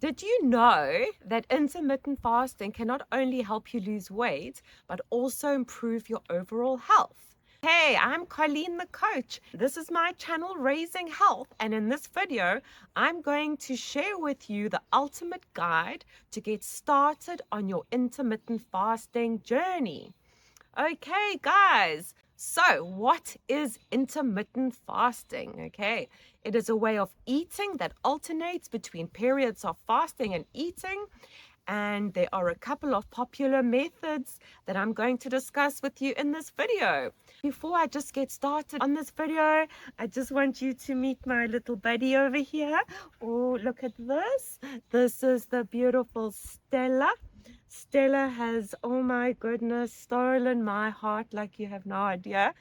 Did you know that intermittent fasting can not only help you lose weight, but also improve your overall health? Hey, I'm Colleen the coach. This is my channel Raising Health, and in this video, I'm going to share with you the ultimate guide to get started on your intermittent fasting journey. Okay, guys. So, what is intermittent fasting? Okay, it is a way of eating that alternates between periods of fasting and eating. And there are a couple of popular methods that I'm going to discuss with you in this video. Before I just get started on this video, I just want you to meet my little buddy over here. Oh, look at this. This is the beautiful Stella. Stella has, oh my goodness, stolen my heart like you have no idea.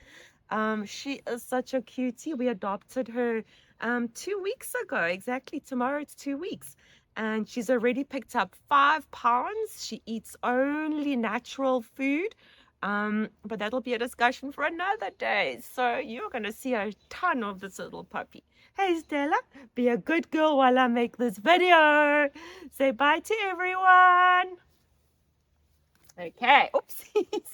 She is such a cutie. We adopted her 2 weeks ago. Exactly tomorrow it's 2 weeks. And she's already picked up 5 pounds. She eats only natural food. But that'll be a discussion for another day. So you're going to see a ton of this little puppy. Hey, Stella, be a good girl while I make this video. Say bye to everyone. Okay, oopsies.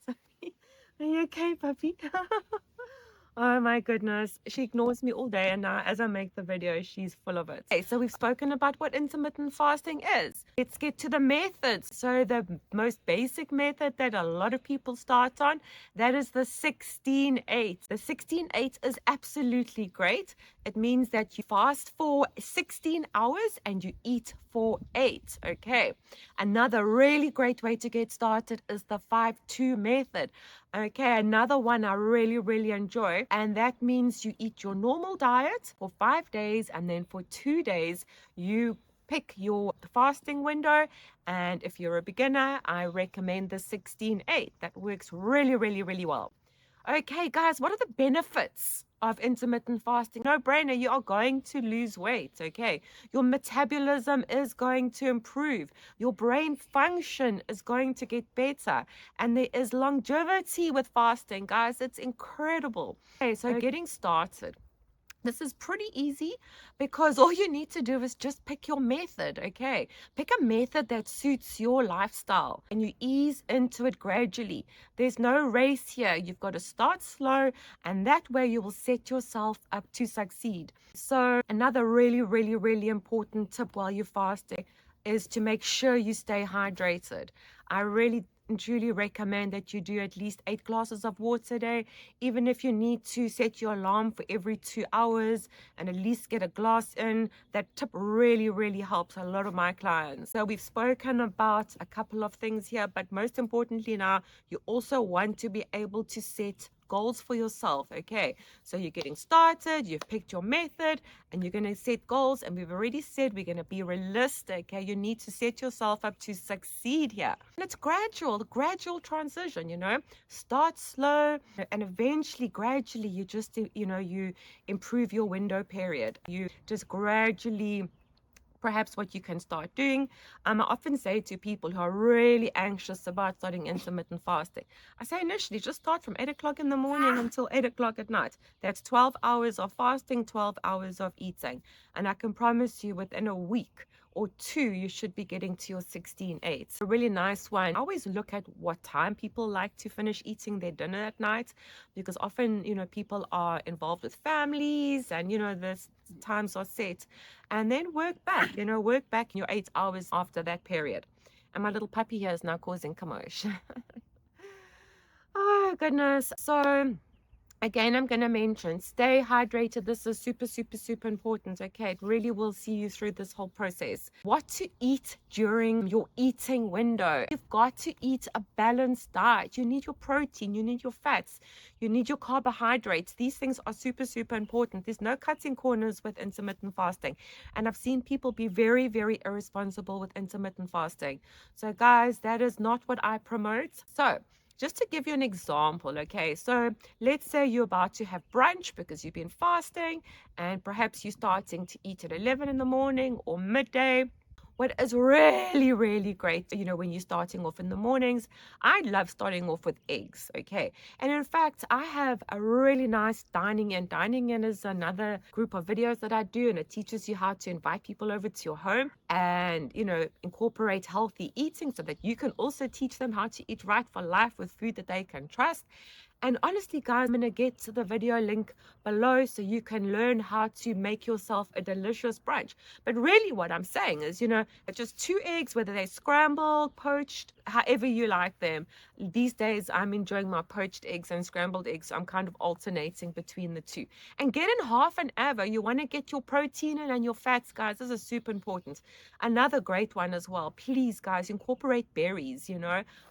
Sorry. Are you okay, puppy? Oh my goodness, she ignores me all day, and now as I make the video, she's full of it. Okay, so we've spoken about what intermittent fasting is. Let's get to the methods. So the most basic method that a lot of people start on, that is the 16-8. The 16-8 is absolutely great. It means that you fast for 16 hours and you eat for 8. Okay. Another really great way to get started is the 5-2 method. Okay, another one I really enjoy, and that means you eat your normal diet for 5 days, and then for 2 days you pick your fasting window. And if you're a beginner, I recommend the 16-8. That works really well. Okay, guys, what are the benefits of intermittent fasting? No brainer, you are going to lose weight. Okay, your metabolism is going to improve, your brain function is going to get better, and there is longevity with fasting, guys. It's incredible. Okay, so getting started. This is pretty easy because all you need to do is just pick your method, okay? Pick a method that suits your lifestyle and you ease into it gradually. There's no race here. You've got to start slow, and that way you will set yourself up to succeed. So another really important tip while you're fasting is to make sure you stay hydrated. I really and truly recommend that you do at least 8 glasses of water a day, even if you need to set your alarm for every 2 hours and at least get a glass in. That tip really helps a lot of my clients. So we've spoken about a couple of things here, but most importantly now, you also want to be able to set goals for yourself. Okay, so you're getting started, you've picked your method, and you're going to set goals, and we've already said we're going to be realistic. Okay, you need to set yourself up to succeed here, and it's gradual transition. Start slow, and eventually gradually you just you improve your window period. You just gradually, perhaps what you can start doing. I often say to people who are really anxious about starting intermittent fasting, I say initially just start from 8 o'clock in the morning until 8 o'clock at night. That's 12 hours of fasting, 12 hours of eating. And I can promise you within a week or 2, you should be getting to your 16-8. A really nice one. I always look at what time people like to finish eating their dinner at night, because often, people are involved with families and, the times are set. And then work back in your 8 hours after that period. And my little puppy here is now causing commotion. Oh, goodness. So again, I'm going to mention, stay hydrated. This is super important. Okay, it really will see you through this whole process. What to eat during your eating window. You've got to eat a balanced diet. You need your protein, you need your fats, you need your carbohydrates. These things are super important. There's no cutting corners with intermittent fasting. And I've seen people be very irresponsible with intermittent fasting. So guys, that is not what I promote. So just to give you an example, okay, so let's say you're about to have brunch because you've been fasting, and perhaps you're starting to eat at 11 in the morning or midday. What is really, really great, when you're starting off in the mornings, I love starting off with eggs, okay? And in fact, I have a really nice dining in. Dining in is another group of videos that I do, and it teaches you how to invite people over to your home and, incorporate healthy eating so that you can also teach them how to eat right for life with food that they can trust. And honestly, guys, I'm going to get to the video link below so you can learn how to make yourself a delicious brunch. But really what I'm saying is, just 2 eggs, whether they're scrambled, poached, however you like them. These days, I'm enjoying my poached eggs and scrambled eggs. So I'm kind of alternating between the two. And get in half an hour. You want to get your protein in and your fats, guys. This is super important. Another great one as well. Please, guys, incorporate berries,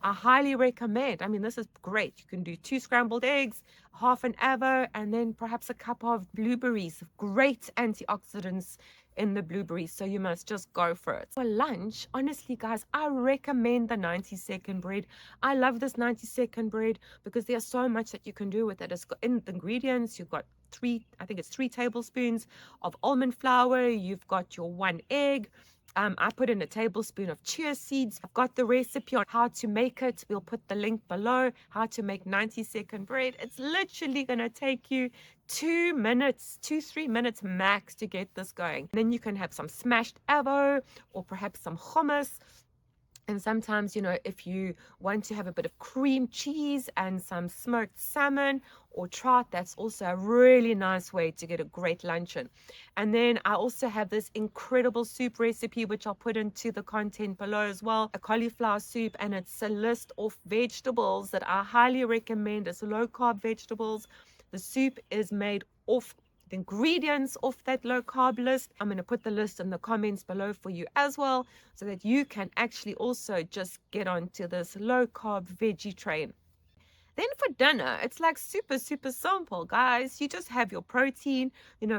I highly recommend. I mean, this is great. You can do 2 scrambled eggs, half an hour, and then perhaps a cup of blueberries. Great antioxidants in the blueberries, so you must just go for it. For lunch, honestly, guys, I recommend the 90-second bread. I love this 90-second bread because there's so much that you can do with it. It's got in the ingredients, you've got 3 tablespoons of almond flour, you've got your 1 egg. I put in a tablespoon of chia seeds. I've got the recipe on how to make it. We'll put the link below, how to make 90-second bread. It's literally going to take you 2 minutes, 3 minutes max to get this going. And then you can have some smashed avo or perhaps some hummus. And sometimes, if you want to have a bit of cream cheese and some smoked salmon or trout, that's also a really nice way to get a great luncheon. And then I also have this incredible soup recipe, which I'll put into the content below as well, a cauliflower soup, and it's a list of vegetables that I highly recommend. It's low-carb vegetables. The soup is made off the ingredients of that low carb list. I'm going to put the list in the comments below for you as well, so that you can actually also just get onto this low carb veggie train. Then for dinner, it's like super, super simple, guys. You just have your protein,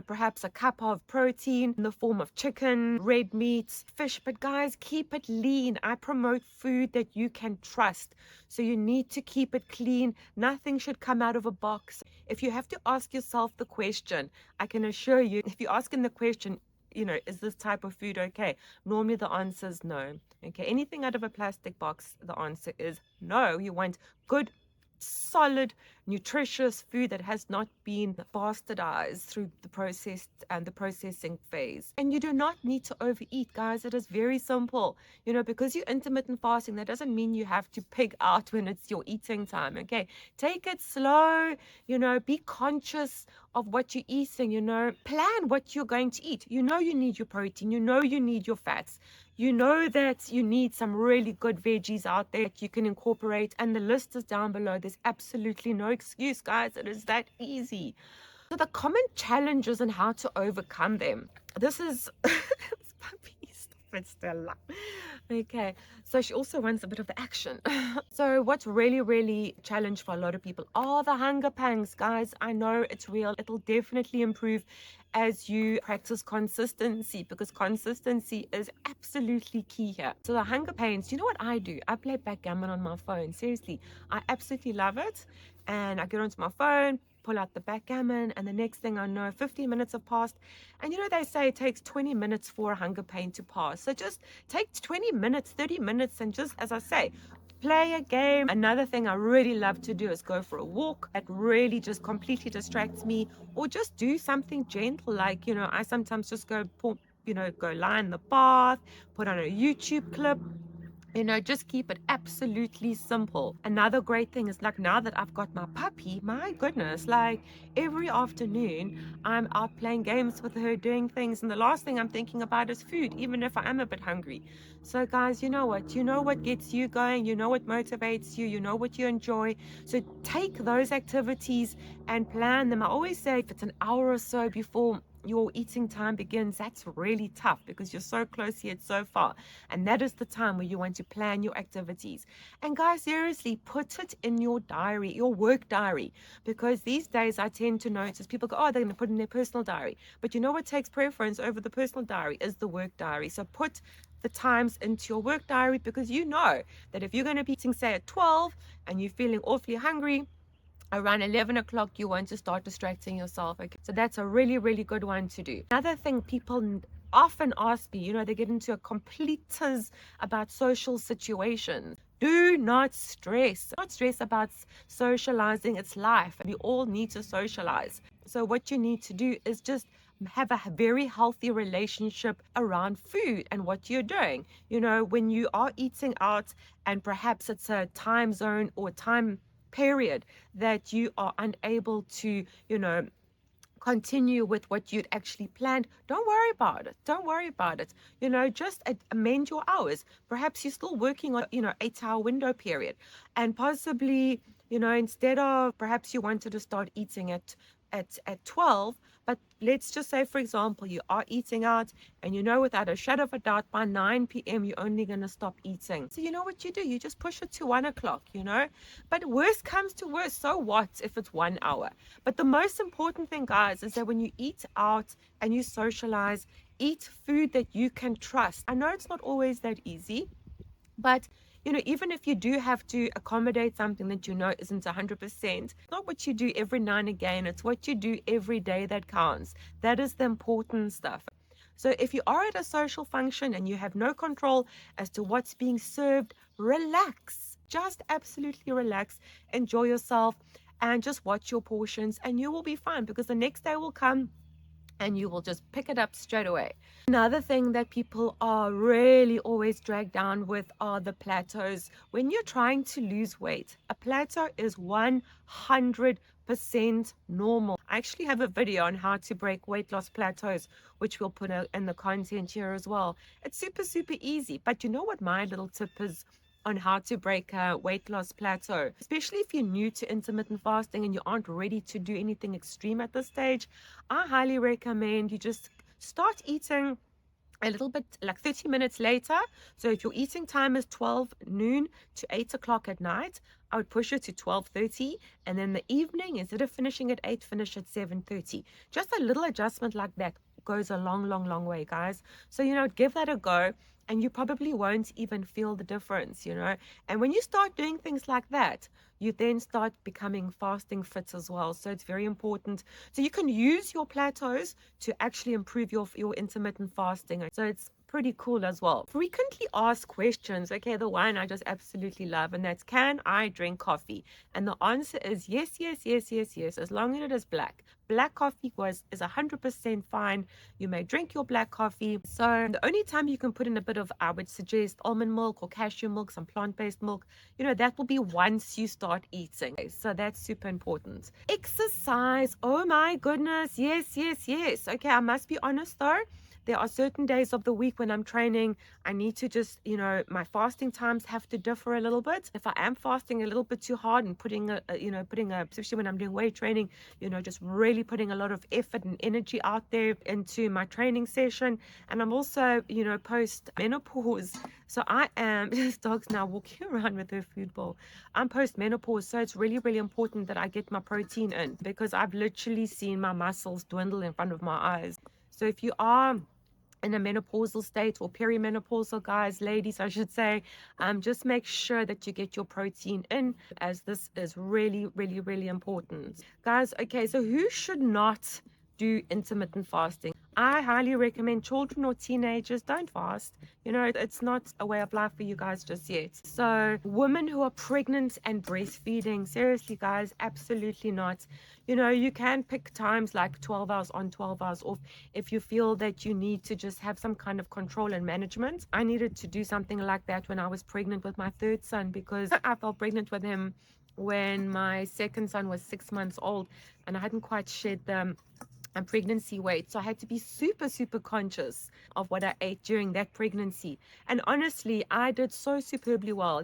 perhaps a cup of protein in the form of chicken, red meat, fish. But guys, keep it lean. I promote food that you can trust. So you need to keep it clean. Nothing should come out of a box. If you have to ask yourself the question, I can assure you, if you're asking the question, is this type of food okay? Normally the answer is no. Okay, anything out of a plastic box, the answer is no. You want good, solid, nutritious food that has not been bastardized through the processing phase. And you do not need to overeat, guys. It is very simple. Because you're intermittent fasting, that doesn't mean you have to pig out when it's your eating time. Okay, take it slow. Be conscious of what you're eating. Plan what you're going to eat. You need your protein. You need your fats. That you need some really good veggies out there that you can incorporate, and the list is down below. There's absolutely no excuse, guys. It is that easy. So the common challenges and how to overcome them. This is puppy, stop it, Stella. Okay, so she also wants a bit of the action. So what's really, really a challenge for a lot of people are the hunger pangs, guys. I know it's real. It'll definitely improve as you practice consistency, because consistency is absolutely key here. So the hunger pains, you know what I do? I play backgammon on my phone. Seriously, I absolutely love it. And I get onto my phone, pull out the backgammon, and the next thing I know, 15 minutes have passed. And they say it takes 20 minutes for a hunger pain to pass. So just take 20 minutes, 30 minutes, and just, as I say, play a game. Another thing I really love to do is go for a walk. That really just completely distracts me. Or just do something gentle, like, I sometimes just go lie in the bath, put on a YouTube clip. Just keep it absolutely simple. Another great thing is, like, now that I've got my puppy, my goodness, like every afternoon I'm out playing games with her, doing things, and the last thing I'm thinking about is food, even if I am a bit hungry. So guys, you know what gets you going, what motivates you, what you enjoy. So take those activities and plan them. I always say, if it's an hour or so before your eating time begins, that's really tough because you're so close yet so far, and that is the time where you want to plan your activities. And guys, seriously, put it in your diary, your work diary, because these days I tend to notice people go, oh, they're going to put in their personal diary, but what takes preference over the personal diary is the work diary. So put the times into your work diary, because that if you're going to be eating, say, at 12 and you're feeling awfully hungry, around 11 o'clock, you want to start distracting yourself. Okay, so that's a really, really good one to do. Another thing people often ask me, they get into a complete tiz about social situations. Do not stress. Not stress about socializing. It's life. We all need to socialize. So what you need to do is just have a very healthy relationship around food and what you're doing. When you are eating out and perhaps it's a time zone or time period that you are unable to, continue with what you'd actually planned, don't worry about it. Don't worry about it. Just amend your hours. Perhaps you're still working on, 8-hour window period. And possibly, instead of perhaps you wanted to start eating at 12, but let's just say, for example, you are eating out and without a shadow of a doubt by 9 p.m. you're only going to stop eating. So you know what you do? You just push it to 1 o'clock, But worst comes to worst, so what if it's 1 hour? But the most important thing, guys, is that when you eat out and you socialize, eat food that you can trust. I know it's not always that easy, but even if you do have to accommodate something that isn't 100%, it's not what you do every now and again, it's what you do every day that counts. That is the important stuff. So if you are at a social function and you have no control as to what's being served, relax. Just absolutely relax. Enjoy yourself and just watch your portions and you will be fine, because the next day will come and you will just pick it up straight away. Another thing that people are really always dragged down with are the plateaus. When you're trying to lose weight, a plateau is 100% normal. I actually have a video on how to break weight loss plateaus, which we'll put in the content here as well. It's super, super easy. But you know what my little tip is on how to break a weight loss plateau, especially if you're new to intermittent fasting and you aren't ready to do anything extreme at this stage. I highly recommend you just start eating a little bit like 30 minutes later. So if your eating time is 12 noon to 8 o'clock at night, I would push it to 12:30, and then the evening, instead of finishing at 8, finish at 7:30. Just a little adjustment like that goes a long, long, long way, guys. So give that a go, and you probably won't even feel the difference. And when you start doing things like that, you then start becoming fasting fit as well. So it's very important. So you can use your plateaus to actually improve your intermittent fasting. So it's pretty cool as well. Frequently asked questions. Okay, the one I just absolutely love, and that's, can I drink coffee? And the answer is yes, yes, yes, yes, yes, as long as it is black. Black coffee is 100% fine. You may drink your black coffee. So the only time you can put in a bit of, I would suggest, almond milk or cashew milk, some plant-based milk, that will be once you start eating. So that's super important. Exercise. Oh my goodness. Yes, yes, yes. Okay, I must be honest though. There are certain days of the week when I'm training, I need to just, my fasting times have to differ a little bit. If I am fasting a little bit too hard and putting especially when I'm doing weight training, just really putting a lot of effort and energy out there into my training session. And I'm also, post menopause. So I am, this dog's now walking around with her food bowl. I'm post menopause. So it's really, really important that I get my protein in, because I've literally seen my muscles dwindle in front of my eyes. So if you are in a menopausal state or perimenopausal, guys, ladies, I should say, just make sure that you get your protein in, as this is really, really, really important. Guys, okay, so who should not do intermittent fasting? I highly recommend children or teenagers don't fast. It's not a way of life for you guys just yet. So women who are pregnant and breastfeeding, seriously, guys, absolutely not. You can pick times like 12 hours on, 12 hours off if you feel that you need to just have some kind of control and management. I needed to do something like that when I was pregnant with my third son, because I fell pregnant with him when my second son was 6 months old and I hadn't quite shed the pregnancy weight. So I had to be super, super conscious of what I ate during that pregnancy. And honestly, I did so superbly well.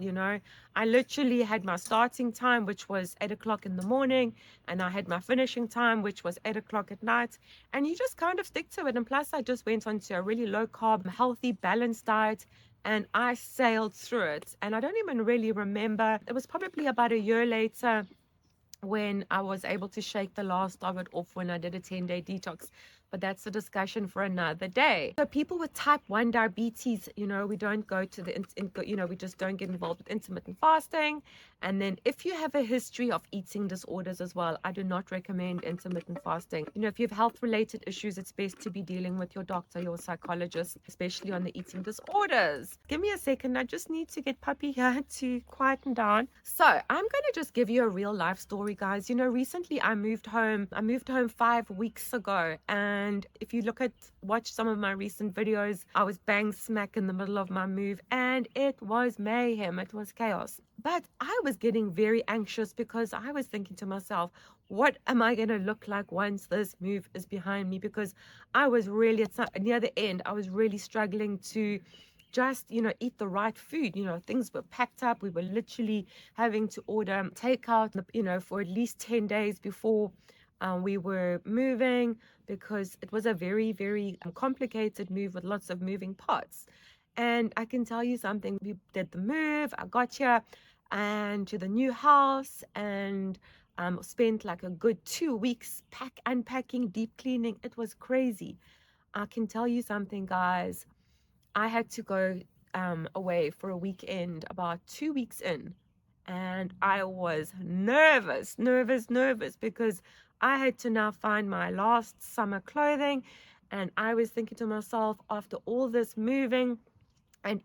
I literally had my starting time, which was 8 o'clock in the morning, and I had my finishing time, which was 8 o'clock at night. And you just kind of stick to it. And plus, I just went on to a really low carb, healthy, balanced diet, and I sailed through it. And I don't even really remember. It was probably about a year later when I was able to shake the last of it off when I did a 10-day detox. But that's a discussion for another day. So people with type 1 diabetes, we don't go to we just don't get involved with intermittent fasting. And then if you have a history of eating disorders as well, I do not recommend intermittent fasting. You know, if you have health related issues, it's best to be dealing with your doctor, your psychologist, especially on the eating disorders. Give me a second. I just need to get Puppy here to quieten down. So I'm going to just give you a real life story, guys. You know, recently I moved home 5 weeks ago. And if you watch some of my recent videos, I was bang smack in the middle of my move and it was mayhem. It was chaos. But I was getting very anxious because I was thinking to myself, what am I going to look like once this move is behind me? Because I was really, it's not near the end, I was really struggling to just, you know, eat the right food. You know, things were packed up. We were literally having to order takeout, you know, for at least 10 days before we were moving, because it was a very, very complicated move with lots of moving parts. And I can tell you something, we did the move, I got here and to the new house and spent like a good 2 weeks unpacking, deep cleaning. It was crazy. I can tell you something, guys. I had to go away for a weekend about 2 weeks in, and I was nervous because I had to now find my last summer clothing. And I was thinking to myself, after all this moving and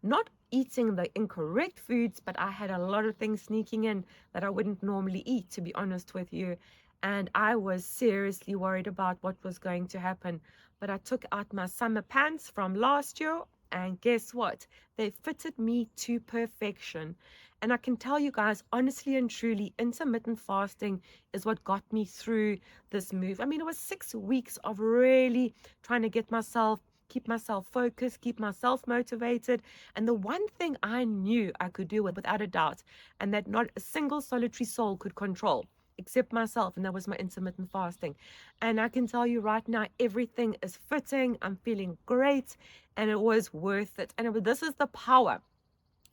not eating the incorrect foods, but I had a lot of things sneaking in that I wouldn't normally eat, to be honest with you. And I was seriously worried about what was going to happen. But I took out my summer pants from last year, and guess what? They fitted me to perfection. And I can tell you guys, honestly and truly, intermittent fasting is what got me through this move. I mean, it was 6 weeks of really trying to keep myself focused, keep myself motivated. And the one thing I knew I could do without a doubt, and that not a single solitary soul could control except myself, and that was my intermittent fasting. And I can tell you right now, everything is fitting. I'm feeling great, and it was worth it. And this is the power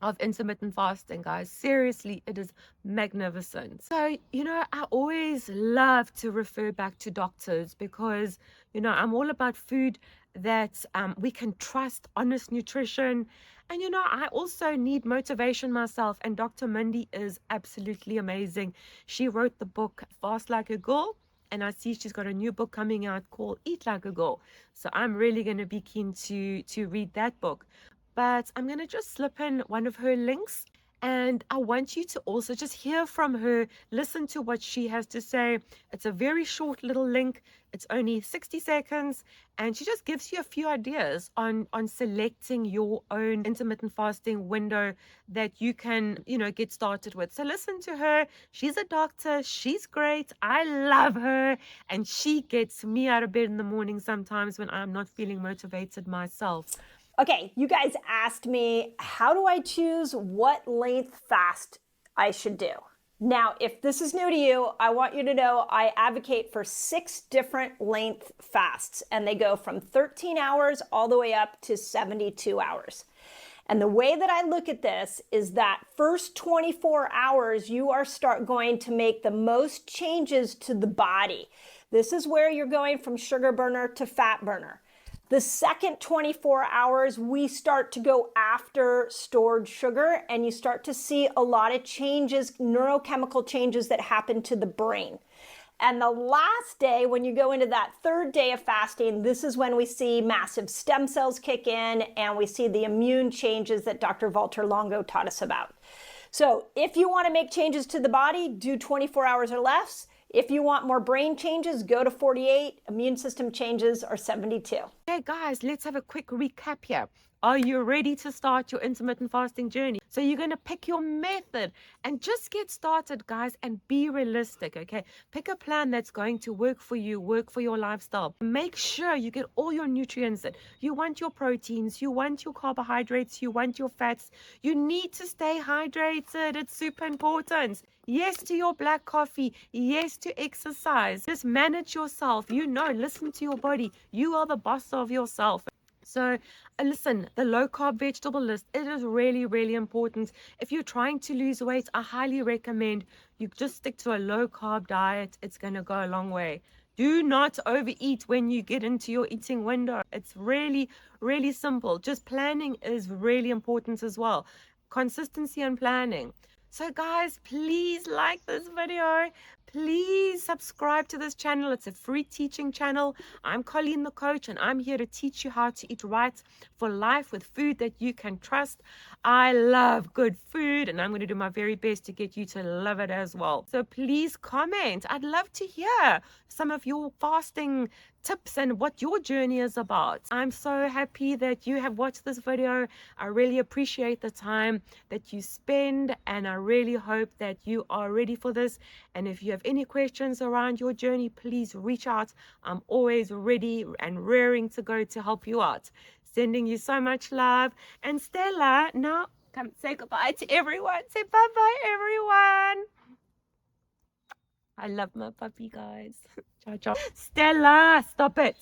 of intermittent fasting, guys. Seriously, it is magnificent. So, you know, I always love to refer back to doctors because, you know, I'm all about food that we can trust, honest nutrition. And, you know, I also need motivation myself. And Dr. Mindy is absolutely amazing. She wrote the book Fast Like a Girl. And I see she's got a new book coming out called Eat Like a Girl. So I'm really going to be keen to read that book. But I'm going to just slip in one of her links. And I want you to also just hear from her, listen to what she has to say. It's a very short little link. It's only 60 seconds. And she just gives you a few ideas on selecting your own intermittent fasting window that you can, you know, get started with. So listen to her. She's a doctor. She's great. I love her. And she gets me out of bed in the morning sometimes when I'm not feeling motivated myself. Okay, you guys asked me, how do I choose what length fast I should do? Now, if this is new to you, I want you to know I advocate for 6 different length fasts, and they go from 13 hours all the way up to 72 hours. And the way that I look at this is that first 24 hours, you are going to make the most changes to the body. This is where you're going from sugar burner to fat burner. The second 24 hours, we start to go after stored sugar, and you start to see a lot of changes, neurochemical changes that happen to the brain. And the last day, when you go into that third day of fasting, this is when we see massive stem cells kick in, and we see the immune changes that Dr. Walter Longo taught us about. So if you want to make changes to the body, do 24 hours or less. If you want more brain changes, go to 48. Immune system changes are 72. Okay, guys, let's have a quick recap here. Are you ready to start your intermittent fasting journey? So you're going to pick your method and just get started, guys, and be realistic, okay? Pick a plan that's going to work for you, work for your lifestyle. Make sure you get all your nutrients in. You want your proteins, you want your carbohydrates, you want your fats. You need to stay hydrated. It's super important. Yes to your black coffee. Yes to exercise. Just manage yourself. You know, listen to your body. You are the boss of yourself. So listen, the low carb vegetable list, it is really, really important. If you're trying to lose weight, I highly recommend you just stick to a low carb diet. It's going to go a long way. Do not overeat when you get into your eating window. It's really, really simple. Just planning is really important as well. Consistency and planning. So guys, please like this video. Please subscribe to this channel. It's a free teaching channel. I'm Colleen the coach, and I'm here to teach you how to eat right for life with food that you can trust. I love good food, and I'm going to do my very best to get you to love it as well. So please comment. I'd love to hear some of your fasting tips and what your journey is about. I'm so happy that you have watched this video. I really appreciate the time that you spend, and I really hope that you are ready for this. And if you have any questions around your journey, please reach out. I'm always ready and raring to go to help you out. Sending you so much love. And Stella, now come say goodbye to everyone. Say bye-bye, everyone. I love my puppy, guys. Ciao, ciao. Stella, stop it.